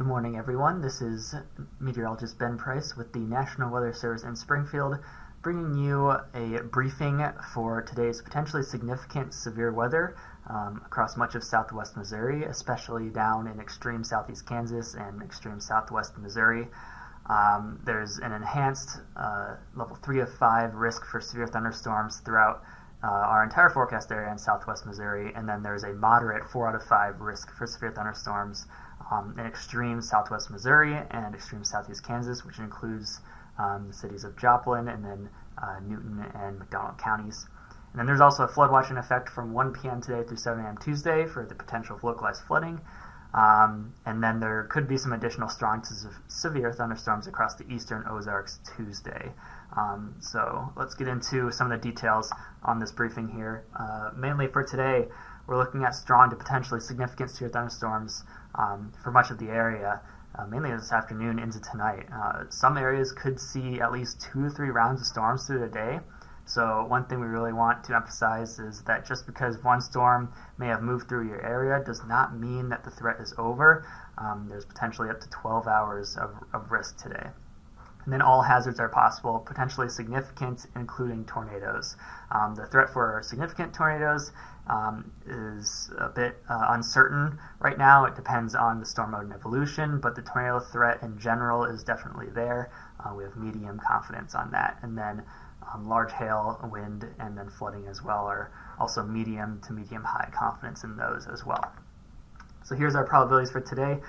Good morning, everyone. This is meteorologist Ben Price with the National Weather Service in Springfield, bringing you a briefing for today's potentially significant severe weather across much of southwest Missouri, especially down in extreme southeast Kansas and extreme southwest Missouri. There's an enhanced level 3 of 5 risk for severe thunderstorms throughout our entire forecast area in southwest Missouri, and then there's a moderate 4 out of 5 risk for severe thunderstorms in extreme southwest Missouri and extreme southeast Kansas, which includes the cities of Joplin and then Newton and McDonald counties. And then there's also a flood watch in effect from 1 p.m. today through 7 a.m. Tuesday for the potential of localized flooding. And then there could be some additional strong to severe thunderstorms across the eastern Ozarks Tuesday. So let's get into some of the details on this briefing here. Mainly for today, we're looking at strong to potentially significant severe thunderstorms for much of the area, mainly this afternoon into tonight. Some areas could see at least 2 to 3 rounds of storms through the day. So one thing we really want to emphasize is that just because one storm may have moved through your area does not mean that the threat is over. There's potentially up to 12 hours of risk today. And then all hazards are possible, potentially significant, including tornadoes. The threat for significant tornadoes is a bit uncertain right now. It depends on the storm mode and evolution, but the tornado threat in general is definitely there. We have medium confidence on that. And then large hail, wind, and then flooding as well are also medium to medium high confidence in those as well. So here's our probabilities for today.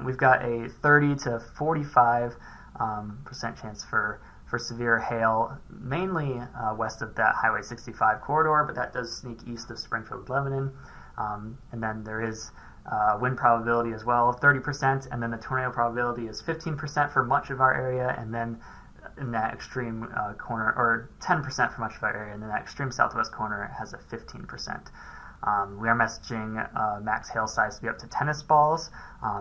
We've got a 30 to 45% chance for severe hail, mainly west of that Highway 65 corridor, but that does sneak east of Springfield, Lebanon. And then there is wind probability as well, 30%, and then the tornado probability is 15% for much of our area, and then in that extreme corner, or 10% for much of our area, and then that extreme southwest corner has a 15%. We are messaging max hail size to be up to tennis balls,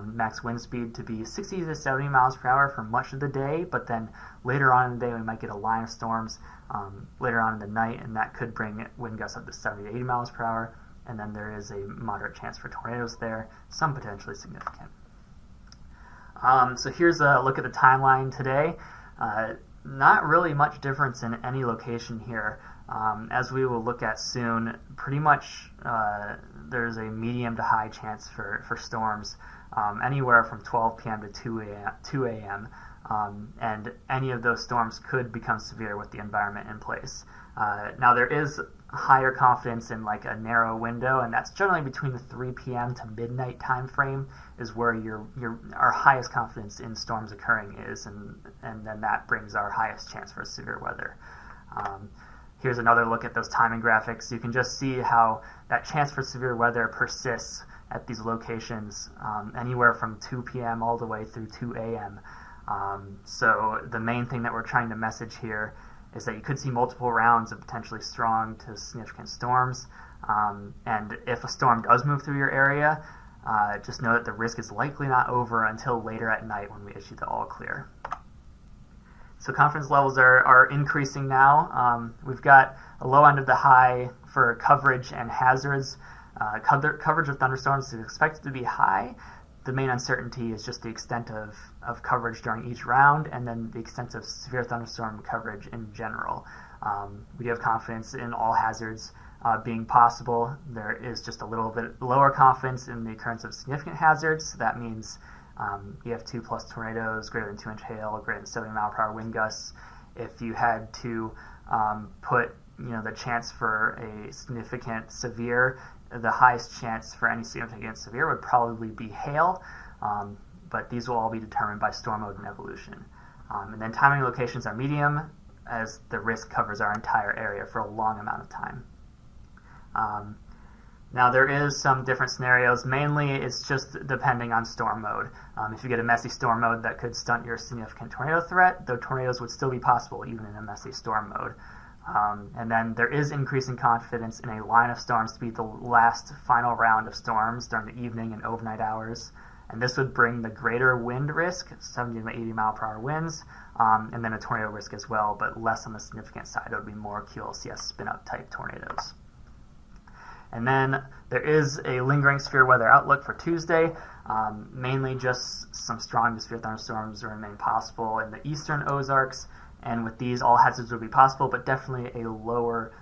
max wind speed to be 60 to 70 miles per hour for much of the day, but then later on in the day we might get a line of storms later on in the night, and that could bring wind gusts up to 70 to 80 miles per hour, and then there is a moderate chance for tornadoes there, some potentially significant. So here's a look at the timeline today. Not really much difference in any location here. As we will look at soon, pretty much there's a medium to high chance for storms anywhere from 12 p.m. to 2 a.m. And any of those storms could become severe with the environment in place. Now there is higher confidence in like a narrow window, and that's generally between the 3 p.m. to midnight time frame is where our highest confidence in storms occurring is, and then that brings our highest chance for severe weather. Here's another look at those timing graphics. You can just see how that chance for severe weather persists at these locations anywhere from 2 p.m. all the way through 2 a.m. So the main thing that we're trying to message here is that you could see multiple rounds of potentially strong to significant storms. And if a storm does move through your area, just know that the risk is likely not over until later at night when we issue the all clear. So confidence levels are increasing now. We've got a low end of the high for coverage and hazards. Coverage of thunderstorms is expected to be high. The main uncertainty is just the extent of coverage during each round, and then the extent of severe thunderstorm coverage in general. We have confidence in all hazards being possible. There is just a little bit lower confidence in the occurrence of significant hazards. So that means EF2 plus tornadoes, greater than 2-inch hail, greater than 70 mile per hour wind gusts. If you had to put the chance for a significant severe, the highest chance for any significant severe would probably be hail, but these will all be determined by storm mode and evolution. And then timing locations are medium, as the risk covers our entire area for a long amount of time. Now there is some different scenarios. Mainly it's just depending on storm mode. If you get a messy storm mode, that could stunt your significant tornado threat, though tornadoes would still be possible even in a messy storm mode. And then there is increasing confidence in a line of storms to be the last final round of storms during the evening and overnight hours. And this would bring the greater wind risk, 70 to 80 mile per hour winds, and then a tornado risk as well, but less on the significant side. It would be more QLCS spin-up type tornadoes. And then there is a lingering severe weather outlook for Tuesday. Mainly just some strong to severe thunderstorms remain possible in the eastern Ozarks, and with these all hazards will be possible, but definitely a lower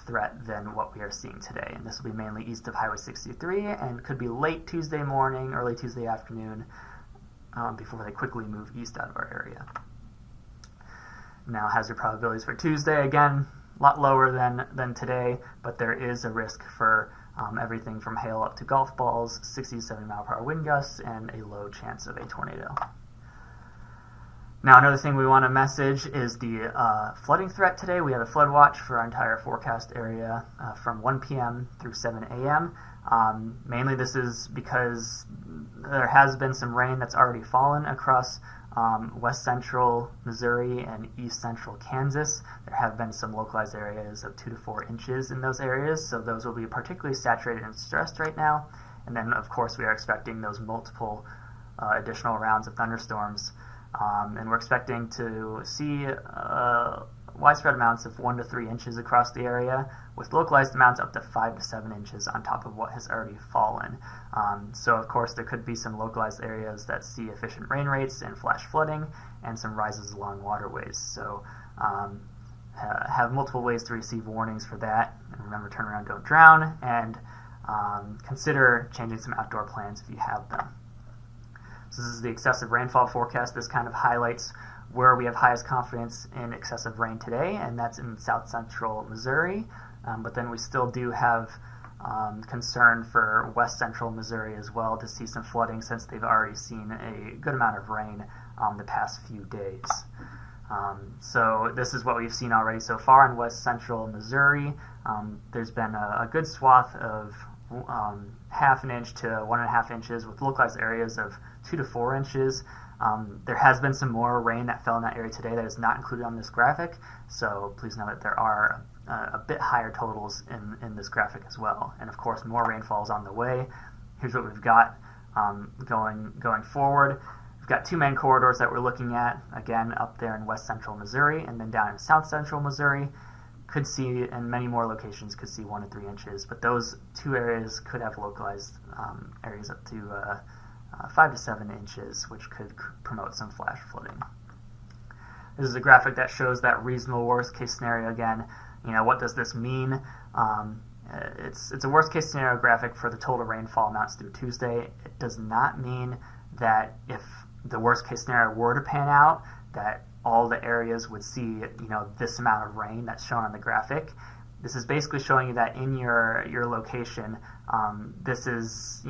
threat than what we are seeing today. And this will be mainly east of Highway 63 and could be late Tuesday morning, early Tuesday afternoon, before they quickly move east out of our area. Now, hazard probabilities for Tuesday, again, a lot lower than today, but there is a risk for everything from hail up to golf balls, 60 to 70 mile per hour wind gusts, and a low chance of a tornado. Now, another thing we want to message is the flooding threat today. We have a flood watch for our entire forecast area from 1 p.m. through 7 a.m. Mainly this is because there has been some rain that's already fallen across west central Missouri and east central Kansas. There have been some localized areas of 2 to 4 inches in those areas, so those will be particularly saturated and stressed right now. And then, of course, we are expecting those multiple additional rounds of thunderstorms. And we're expecting to see widespread amounts of 1 to 3 inches across the area, with localized amounts up to 5 to 7 inches on top of what has already fallen. So, of course, there could be some localized areas that see efficient rain rates and flash flooding, and some rises along waterways. So, have multiple ways to receive warnings for that. And remember, turn around, don't drown, and consider changing some outdoor plans if you have them. So this is the excessive rainfall forecast. This kind of highlights where we have highest confidence in excessive rain today, and that's in south central Missouri. But then we still do have concern for west central Missouri as well to see some flooding, since they've already seen a good amount of rain the past few days. So this is what we've seen already so far in west central Missouri. There's been a good swath of half an inch to 1.5 inches, with localized areas of 2 to 4 inches. There has been some more rain that fell in that area today that is not included on this graphic, so please know that there are a bit higher totals in this graphic as well. And of course, more rainfall is on the way. Here's what we've got going forward. We've got 2 main corridors that we're looking at, again up there in west central Missouri, and then down in south central Missouri. Could see, and many more locations could see 1 to 3 inches, but those 2 areas could have localized areas up to 5 to 7 inches, which could promote some flash flooding. This is a graphic that shows that reasonable worst case scenario. Again, what does this mean? It's a worst case scenario graphic for the total rainfall amounts through Tuesday. It does not mean that if the worst case scenario were to pan out, that all the areas would see, this amount of rain that's shown on the graphic. This is basically showing you that in your location, this is,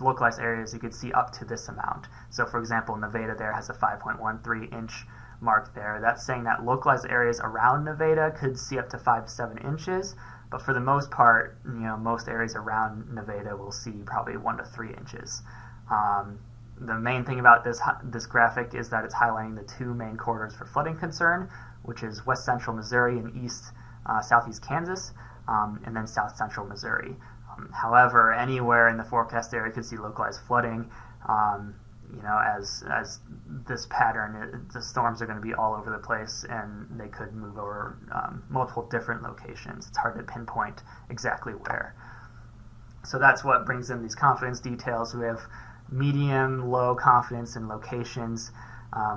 localized areas you could see up to this amount. So, for example, Nevada there has a 5.13 inch mark there. That's saying that localized areas around Nevada could see up to 5 to 7 inches, but for the most part, most areas around Nevada will see probably 1 to 3 inches. The main thing about this graphic is that it's highlighting the 2 main corridors for flooding concern, which is west central Missouri and southeast Kansas, and then south central Missouri. However, anywhere in the forecast area could see localized flooding. As this pattern, the storms are going to be all over the place, and they could move over multiple different locations. It's hard to pinpoint exactly where. So that's what brings in these confidence details. We have medium, low confidence in locations.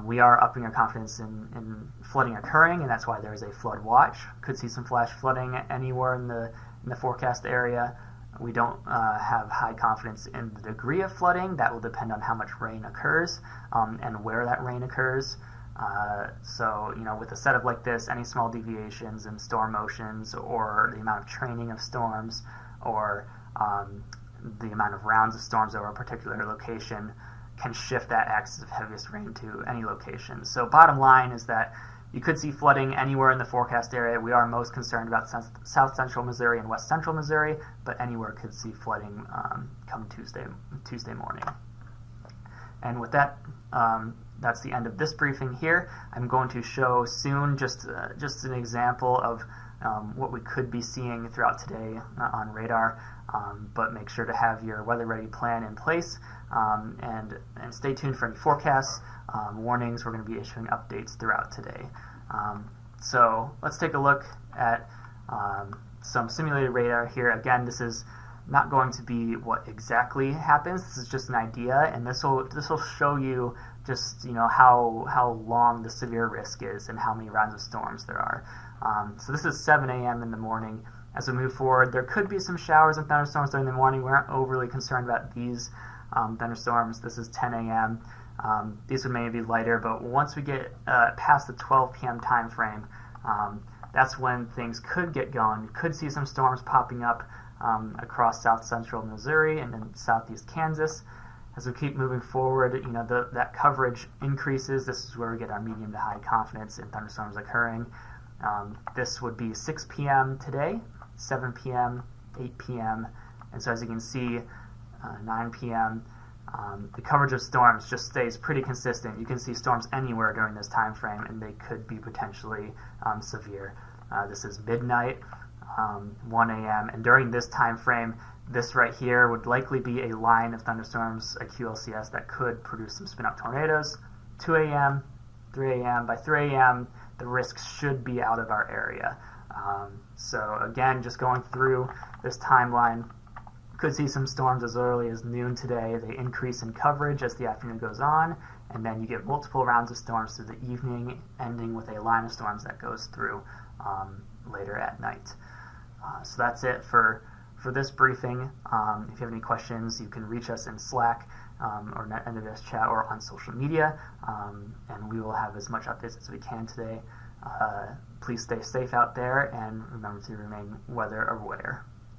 We are upping our confidence in flooding occurring, and that's why there is a flood watch. Could see some flash flooding anywhere in the forecast area. We don't have high confidence in the degree of flooding. That will depend on how much rain occurs and where that rain occurs. So, with a setup like this, any small deviations in storm motions, or the amount of training of storms, or the amount of rounds of storms over a particular location can shift that axis of heaviest rain to any location. So bottom line is that you could see flooding anywhere in the forecast area. We are most concerned about south central Missouri and west central Missouri, but anywhere could see flooding come Tuesday morning. And with that, that's the end of this briefing here. I'm going to show soon just an example of what we could be seeing throughout today on radar, but make sure to have your weather-ready plan in place, and stay tuned for any forecasts, warnings. We're going to be issuing updates throughout today. So let's take a look at some simulated radar here. Again, this is not going to be what exactly happens. This is just an idea, and this will show you just how long the severe risk is and how many rounds of storms there are. So this is 7 a.m. in the morning. As we move forward, there could be some showers and thunderstorms during the morning. We aren't overly concerned about these thunderstorms. This is 10 a.m. These would maybe be lighter, but once we get past the 12 p.m. time frame, that's when things could get going. You could see some storms popping up across south central Missouri and then southeast Kansas. As we keep moving forward, that coverage increases. This is where we get our medium to high confidence in thunderstorms occurring. This would be 6 p.m. today, 7 p.m., 8 p.m., and so as you can see, 9 p.m., the coverage of storms just stays pretty consistent. You can see storms anywhere during this time frame, and they could be potentially severe. This is midnight, 1 a.m., and during this time frame, this right here would likely be a line of thunderstorms, a QLCS, that could produce some spin-up tornadoes. 2 a.m., 3 a.m. By 3 a.m., the risks should be out of our area. So again, just going through this timeline, could see some storms as early as noon today. They increase in coverage as the afternoon goes on, and then you get multiple rounds of storms through the evening, ending with a line of storms that goes through later at night. So that's it for this briefing. If you have any questions, you can reach us in Slack or NetNWS chat or on social media, and we will have as much updates as we can today. Please stay safe out there, and remember to remain weather aware.